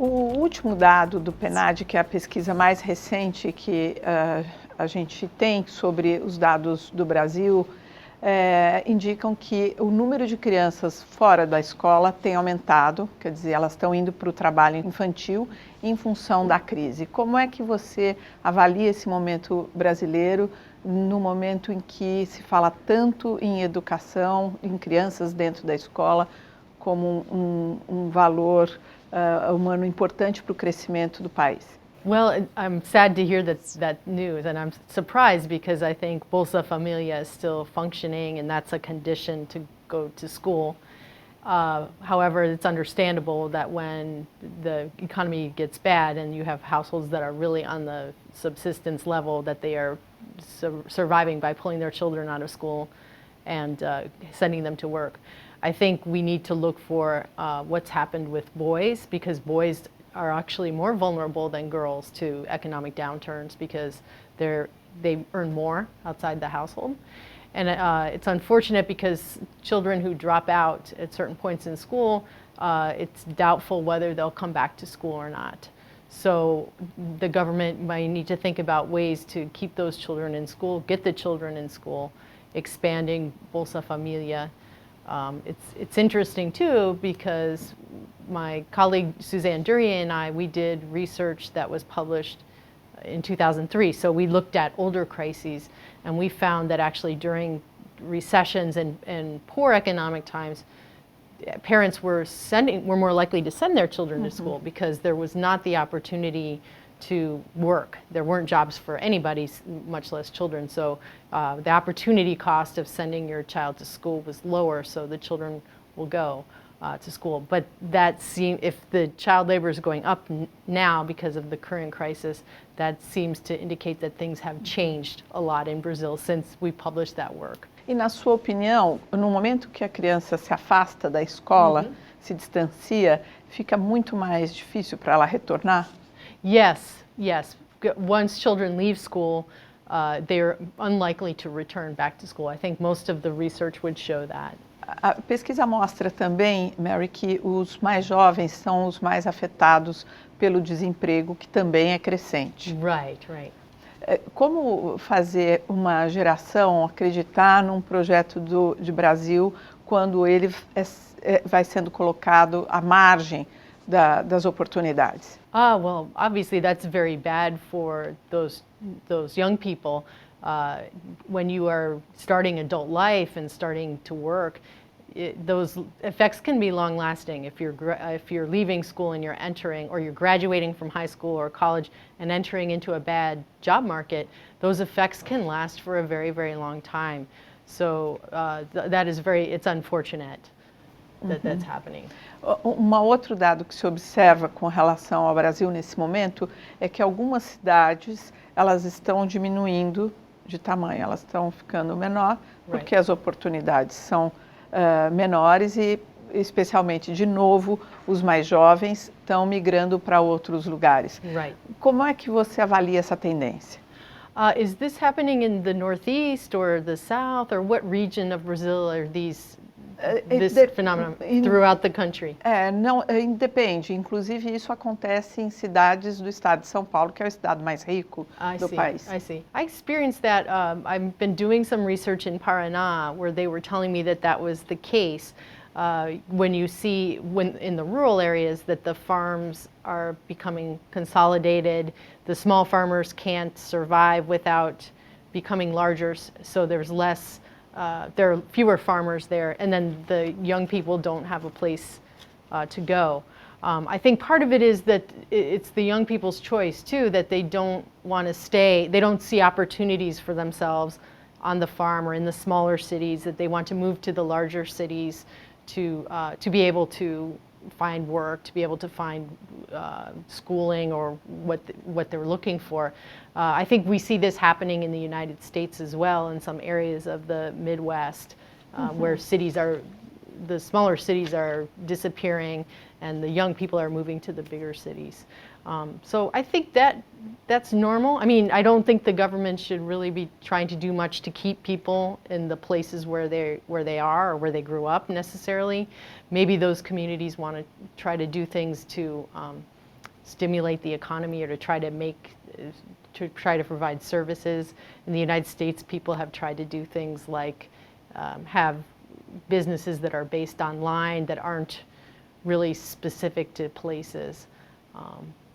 O último dado do PNAD, que é a pesquisa mais recente que a gente tem sobre os dados do Brasil, indicam que o número de crianças fora da escola tem aumentado, quer dizer, elas estão indo para o trabalho infantil em função da crise. Como é que você avalia esse momento brasileiro, no momento em que se fala tanto em educação, em crianças dentro da escola, como um valor humano importante para o crescimento do país? Well, I'm sad to hear that news, and I'm surprised because I think Bolsa Familia is still functioning, and that's a condition to go to school. However, it's understandable that when the economy gets bad and you have households that are really on the subsistence level, that they are surviving by pulling their children out of school and sending them to work. I think we need to look for what's happened with boys, because boys are actually more vulnerable than girls to economic downturns because they earn more outside the household. And it's unfortunate because children who drop out at certain points in school, it's doubtful whether they'll come back to school or not. So the government might need to think about ways to keep those children in school, get the children in school, expanding Bolsa Familia. It's interesting too because my colleague Suzanne Durier and I, we did research that was published in 2003. So we looked at older crises, and we found that actually during recessions and poor economic times, parents were more likely to send their children to school because there was not the opportunity to work. There weren't jobs for anybody, much less children. So the opportunity cost of sending your child to school was lower, so the children will go to school. But if the child labor is going up now because of the current crisis, that seems to indicate that things have changed a lot in Brazil since we published that work. E na sua opinião, no momento que a criança se afasta da escola, se distancia, fica muito mais difícil para ela retornar? Yes. Once children leave school, they're unlikely to return back to school. I think most of the research would show that. A pesquisa mostra também, Mary, que os mais jovens são os mais afetados pelo desemprego, que também é crescente. Right. Como fazer uma geração acreditar num projeto de Brasil quando ele vai sendo colocado à margem das oportunidades? Well, obviously that's very bad for those young people. When you are starting adult life and starting to work, those effects can be long-lasting. If you're leaving school and you're entering, or you're graduating from high school or college and entering into a bad job market, those effects can last for a very, very long time. So it's unfortunate that that's happening. Outro dado que se observa com relação ao Brasil nesse momento é que algumas cidades elas estão diminuindo de tamanho, elas estão ficando menor porque as oportunidades são menores e, especialmente, de novo, os mais jovens estão migrando para outros lugares. Right. Como é que você avalia essa tendência? Is this happening in the Northeast or the South, or what region of Brazil are this phenomenon throughout the country? Não, depende. Inclusive, isso acontece em cidades do estado de São Paulo, que é o estado mais rico do país. I see. I experienced that. I've been doing some research in Paraná where they were telling me that was the case. When you see in the rural areas that the farms are becoming consolidated, the small farmers can't survive without becoming larger, so there's less. There are fewer farmers there, and then the young people don't have a place to go. I think part of it is that it's the young people's choice too, that they don't want to stay, they don't see opportunities for themselves on the farm or in the smaller cities, that they want to move to the larger cities to be able to find work, to be able to find schooling or what they're looking for. I think we see this happening in the United States as well, in some areas of the Midwest, where the smaller cities are disappearing and the young people are moving to the bigger cities. So I think that's normal. I mean, I don't think the government should really be trying to do much to keep people in the places where they are or where they grew up necessarily. Maybe those communities want to try to do things to stimulate the economy or to try to provide services. In the United States, people have tried to do things like have businesses that are based online that aren't really specific to places.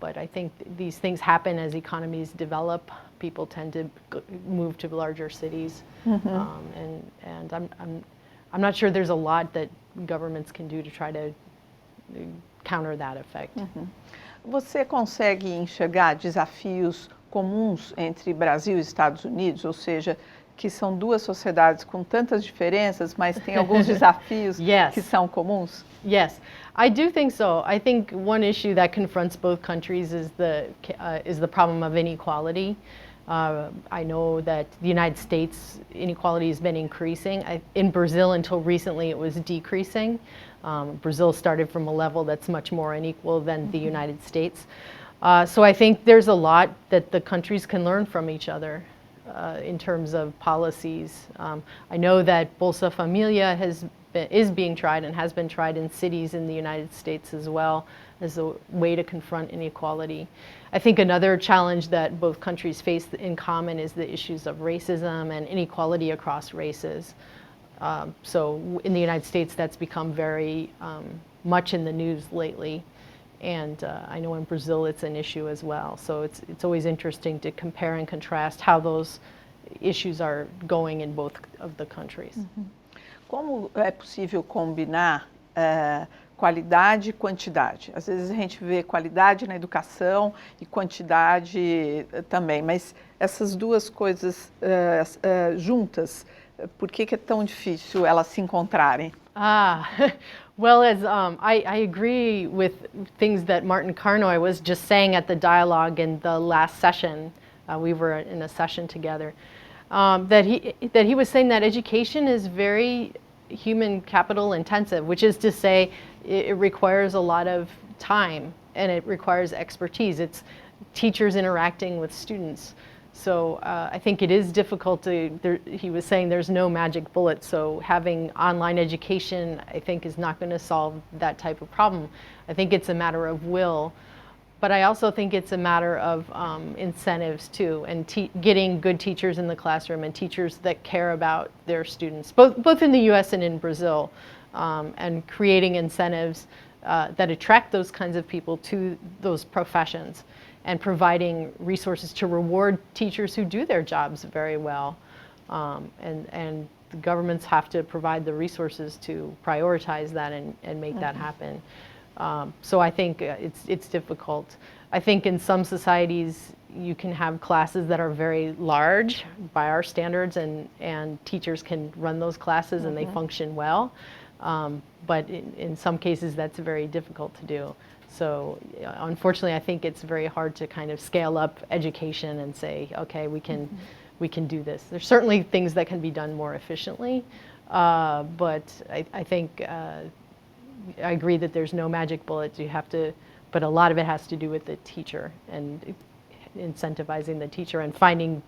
But I think these things happen as economies develop. People tend to move to larger cities, and I'm not sure there's a lot that governments can do to try to counter that effect. Você consegue enxergar desafios comuns entre Brasil e Estados Unidos, ou seja, que são duas sociedades com tantas diferenças, mas tem alguns desafios que são comuns? Yes, I do think so. I think one issue that confronts both countries is the problem of inequality. I know that the United States inequality has been increasing. In Brazil, until recently, it was decreasing. Brazil started from a level that's much more unequal than the United States. So I think there's a lot that the countries can learn from each other in terms of policies. I know that Bolsa Familia is being tried and has been tried in cities in the United States as well as a way to confront inequality. I think another challenge that both countries face in common is the issues of racism and inequality across races. So in the United States, that's become very much in the news lately. And I know in Brazil it's an issue as well. So it's always interesting to compare and contrast how those issues are going in both of the countries. Como é possível combinar qualidade e quantidade? Às vezes a gente vê qualidade na educação e quantidade também, mas essas duas coisas juntas, por que é tão difícil elas se encontrarem? Well, I agree with things that Martin Carnoy was just saying at the dialogue in the last session. We were in a session together. That he was saying that education is very human capital intensive, which is to say it requires a lot of time and it requires expertise. It's teachers interacting with students. So I think it is difficult he was saying there's no magic bullet, so having online education I think is not going to solve that type of problem. I think it's a matter of will, but I also think it's a matter of incentives too, and getting good teachers in the classroom and teachers that care about their students, both in the US and in Brazil, and creating incentives that attract those kinds of people to those professions, and providing resources to reward teachers who do their jobs very well. And the governments have to provide the resources to prioritize that and make that happen. So I think it's difficult. I think in some societies you can have classes that are very large by our standards, and teachers can run those classes and they function well. But in some cases that's very difficult to do. So unfortunately, I think it's very hard to kind of scale up education and say, okay, we can do this. There's certainly things that can be done more efficiently, but I think I agree that there's no magic bullet. But a lot of it has to do with the teacher and incentivizing the teacher and finding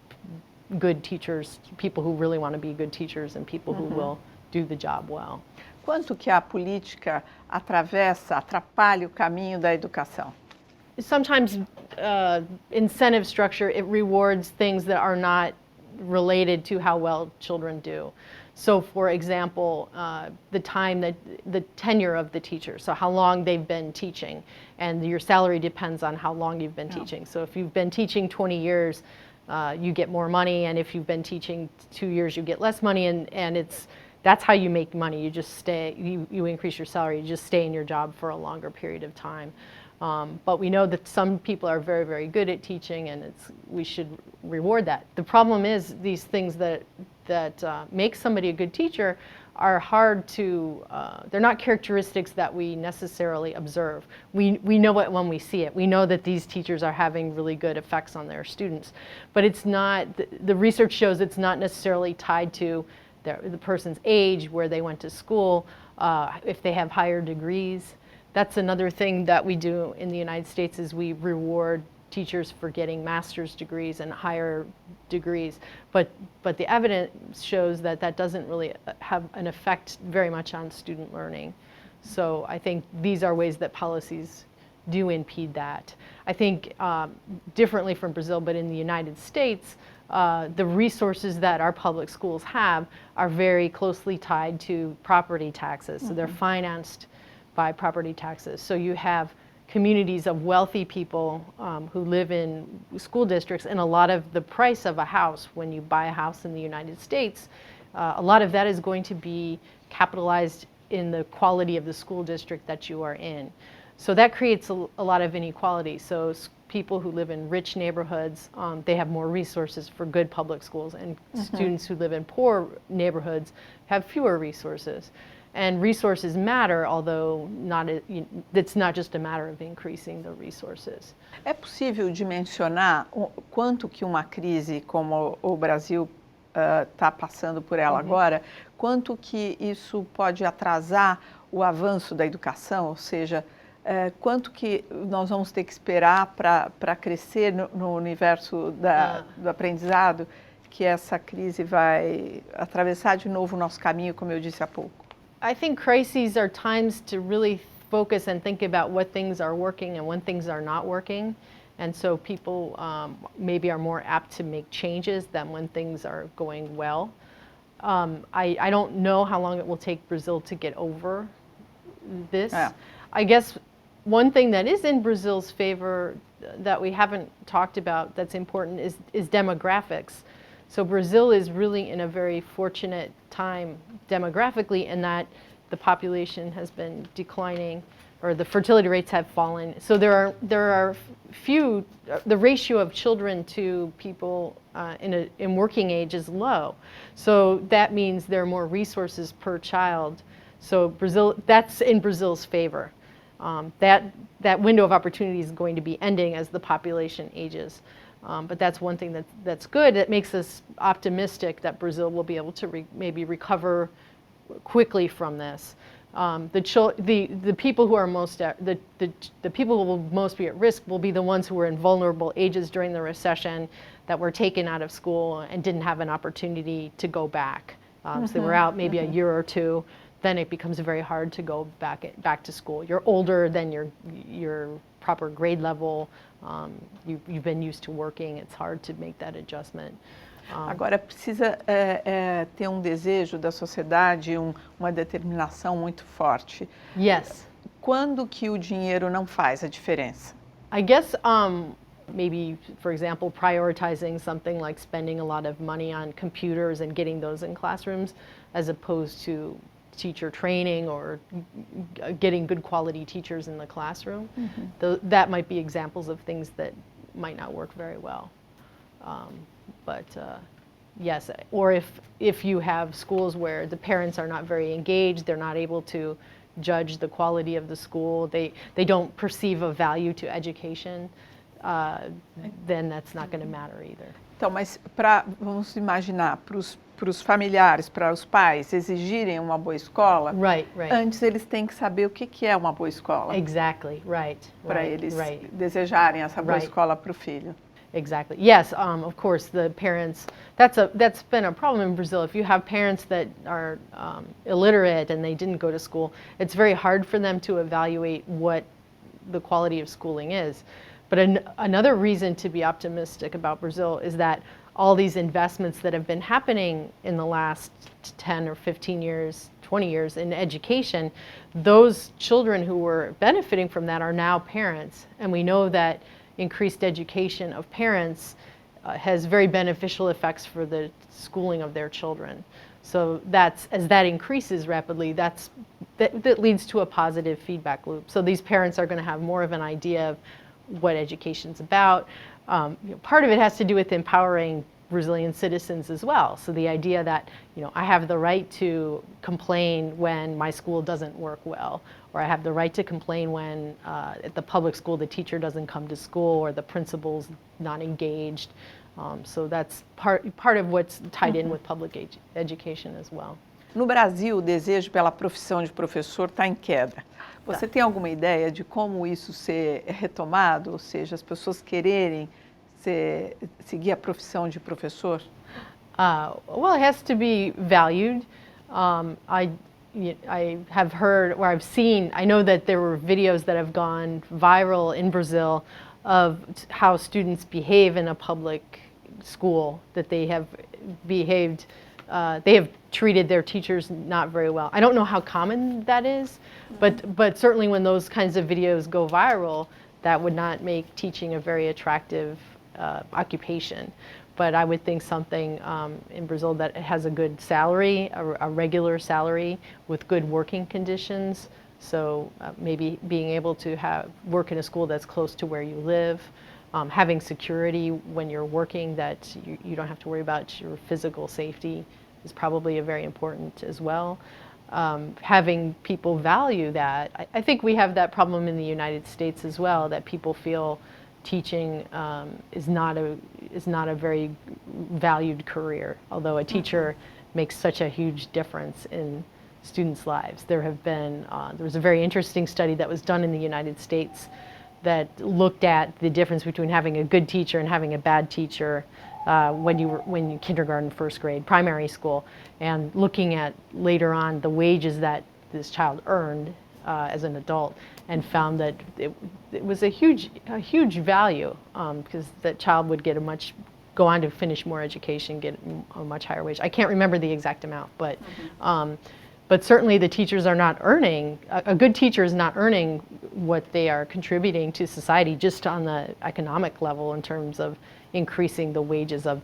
good teachers, people who really want to be good teachers and people who will do the job well. Quanto que a política atrapalha o caminho da educação? Sometimes incentive structure, it rewards things that are not related to how well children do. So for example, the tenure of the teacher, so how long they've been teaching, and your salary depends on how long you've been teaching. So if you've been teaching 20 years, you get more money, and if you've been teaching 2 years, you get less money, and that's how you make money. You just stay, you increase your salary, you just stay in your job for a longer period of time. But we know that some people are very, very good at teaching, and we should reward that. The problem is these things that make somebody a good teacher are hard to, they're not characteristics that we necessarily observe. We know it when we see it. We know that these teachers are having really good effects on their students. But it's not, the research shows it's not necessarily tied to the person's age, where they went to school, if they have higher degrees. That's another thing that we do in the United States, is we reward teachers for getting master's degrees and higher degrees. But the evidence shows that doesn't really have an effect very much on student learning. So I think these are ways that policies do impede that. I think differently from Brazil, but in the United States, the resources that our public schools have are very closely tied to property taxes. So they're financed by property taxes. So you have communities of wealthy people who live in school districts, and a lot of the price of a house, when you buy a house in the United States, a lot of that is going to be capitalized in the quality of the school district that you are in. So that creates a lot of inequality. So people who live in rich neighborhoods, they have more resources for good public schools, and students who live in poor neighborhoods have fewer resources. And resources matter, although it's not just a matter of increasing the resources. É possível dimensionar quanto que uma crise como o Brasil está passando por ela agora, quanto que isso pode atrasar o avanço da educação, ou seja, quanto que nós vamos ter que esperar para crescer no universo do aprendizado, que essa crise vai atravessar de novo o nosso caminho, como eu disse há pouco? I think crises are times to really focus and think about what things are working and when things are not working. And so people maybe are more apt to make changes than when things are going well. I don't know how long it will take Brazil to get over this. Yeah. I guess one thing that is in Brazil's favor that we haven't talked about that's important is demographics. So Brazil is really in a very fortunate time demographically in that the population has been declining, or the fertility rates have fallen. So there are few, the ratio of children to people in working age is low. So that means there are more resources per child. So that's in Brazil's favor. That window of opportunity is going to be ending as the population ages. But that's one thing that's good. That makes us optimistic that Brazil will be able to maybe recover quickly from this. The people who are the people who will most be at risk will be the ones who were in vulnerable ages during the recession, that were taken out of school and didn't have an opportunity to go back. So they were out maybe a year or two. Then it becomes very hard to go back to school. You're older than your proper grade level. You've been used to working. It's hard to make that adjustment. Agora precisa ter desejo da sociedade, uma determinação muito forte. Yes. Quando que o dinheiro não faz a diferença? I guess maybe, for example, prioritizing something like spending a lot of money on computers and getting those in classrooms, as opposed to teacher training or getting good quality teachers in the classroom. That might be examples of things that might not work very well. But yes, or if you have schools where the parents are not very engaged, they're not able to judge the quality of the school, they don't perceive a value to education, then that's not going to matter either. Então, mas vamos imaginar, para os familiares, para os pais exigirem uma boa escola, right. Antes eles têm que saber o que é uma boa escola. Exactly, right. Para eles desejarem essa boa escola para o filho. Exactly. Yes, of course, the parents, that's been a problem in Brazil. If you have parents that are illiterate and they didn't go to school, it's very hard for them to evaluate what the quality of schooling is. But another reason to be optimistic about Brazil is that all these investments that have been happening in the last 10 or 15 years, 20 years in education, those children who were benefiting from that are now parents. And we know that increased education of parents has very beneficial effects for the schooling of their children. So as that increases rapidly, that leads to a positive feedback loop. So these parents are going to have more of an idea of what education's about. Part of it has to do with empowering Brazilian citizens as well. So the idea that, I have the right to complain when my school doesn't work well, or I have the right to complain when at the public school the teacher doesn't come to school or the principal's not engaged. So that's part of what's tied in with public education as well. No Brasil, o desejo pela profissão de professor está em queda. Você tem alguma ideia de como isso ser retomado? Ou seja, as pessoas quererem seguir a profissão de professor? Well, it has to be valued. I have heard, or I've seen, I know that there were videos that have gone viral in Brazil of how students behave in a public school, that they have behaved, they have treated their teachers not very well. I don't know how common that is, but certainly when those kinds of videos go viral, that would not make teaching a very attractive occupation. But I would think something in Brazil that has a good salary, a regular salary with good working conditions. So maybe being able to work in a school that's close to where you live, having security when you're working, that you don't have to worry about your physical safety is probably very important as well. Having people value that. I think we have that problem in the United States as well, that people feel teaching is not a very valued career, although a teacher makes such a huge difference in students' lives. There was a very interesting study that was done in the United States that looked at the difference between having a good teacher and having a bad teacher when you kindergarten, first grade, primary school, and looking at later on the wages that this child earned as an adult, and found that it was a huge value, because that child would go on to finish more education, get a much higher wage. I can't remember the exact amount, but certainly the teachers are not earning, a good teacher is not earning what they are contributing to society just on the economic level in terms of increasing the wages of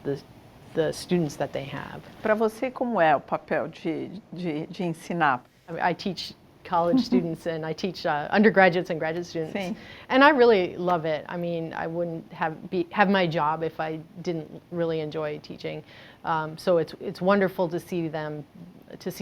the students that they have. Para você, como é o papel de ensinar? I teach college students and I teach undergraduates and graduate students. Sim. And I really love it. I mean, I wouldn't have my job if I didn't really enjoy teaching. So it's wonderful to see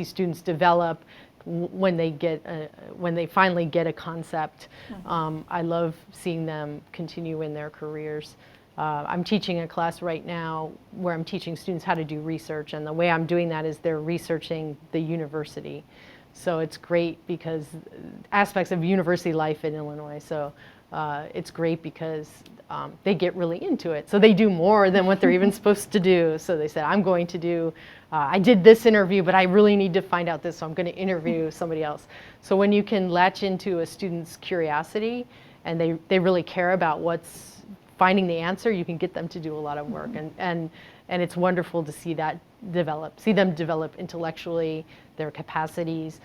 students develop when they finally get a concept. I love seeing them continue in their careers. I'm teaching a class right now where I'm teaching students how to do research, and the way I'm doing that is they're researching the university. So it's great because aspects of university life in Illinois. So it's great because they get really into it. So they do more than what they're even supposed to do. So they said, I'm going to do, I did this interview, but I really need to find out this, so I'm going to interview somebody else. So when you can latch into a student's curiosity and they really care about finding the answer, you can get them to do a lot of work. And it's wonderful to see them develop intellectually, their capacities,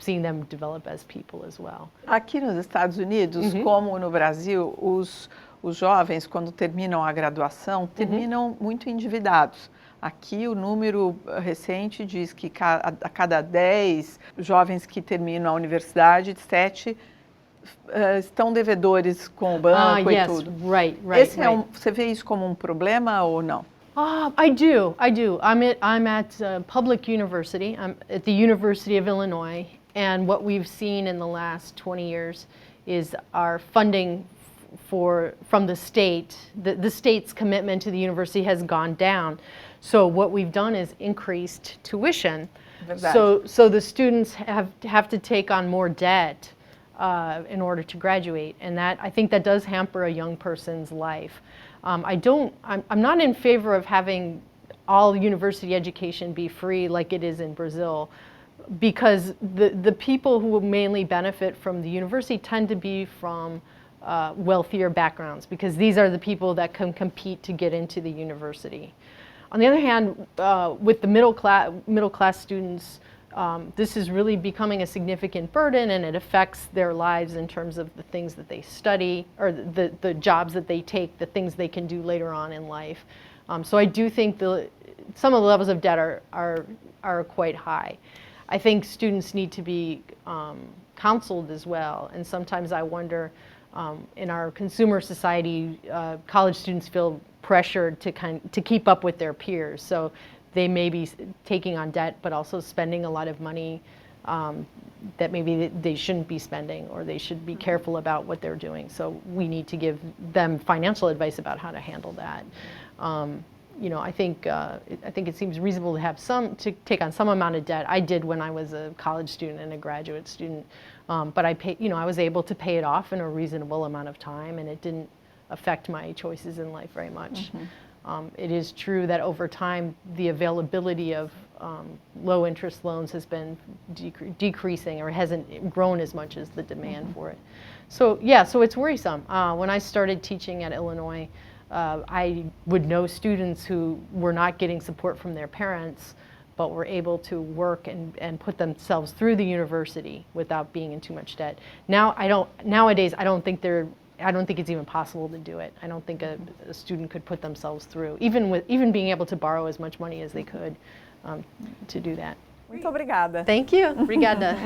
seeing them develop as people as well. Aqui nos Estados Unidos, como no Brasil, os jovens, quando terminam a graduação, terminam muito endividados. Aqui o número recente diz que a cada 10 jovens que terminam a universidade, 7 estão devedores com o banco e tudo. Right. Você vê isso como problema ou não? I do. I'm at public university. I'm at the University of Illinois, and what we've seen in the last 20 years is our funding from the state. The state's commitment to the university has gone down. So what we've done is increased tuition. So the students have to take on more debt in order to graduate, and I think that does hamper a young person's life. I'm not in favor of having all university education be free like it is in Brazil, because the people who mainly benefit from the university tend to be from wealthier backgrounds, because these are the people that can compete to get into the university. On the other hand, with the middle class students, this is really becoming a significant burden, and it affects their lives in terms of the things that they study, or the jobs that they take, the things they can do later on in life. So I do think some of the levels of debt are quite high. I think students need to be counseled as well, and sometimes I wonder, in our consumer society, college students feel pressured to keep up with their peers. So they may be taking on debt, but also spending a lot of money that maybe they shouldn't be spending, or they should be careful about what they're doing. So we need to give them financial advice about how to handle that. I think it seems reasonable to take on some amount of debt. I did when I was a college student and a graduate student, but I was able to pay it off in a reasonable amount of time, and it didn't affect my choices in life very much. It is true that over time, the availability of low interest loans has been decreasing or hasn't grown as much as the demand for it. So yeah, so it's worrisome. When I started teaching at Illinois, I would know students who were not getting support from their parents, but were able to work and put themselves through the university without being in too much debt. Nowadays, I don't think it's even possible to do it. I don't think a student could put themselves through, even being able to borrow as much money as they could to do that. Muito obrigada. Thank you. Obrigada.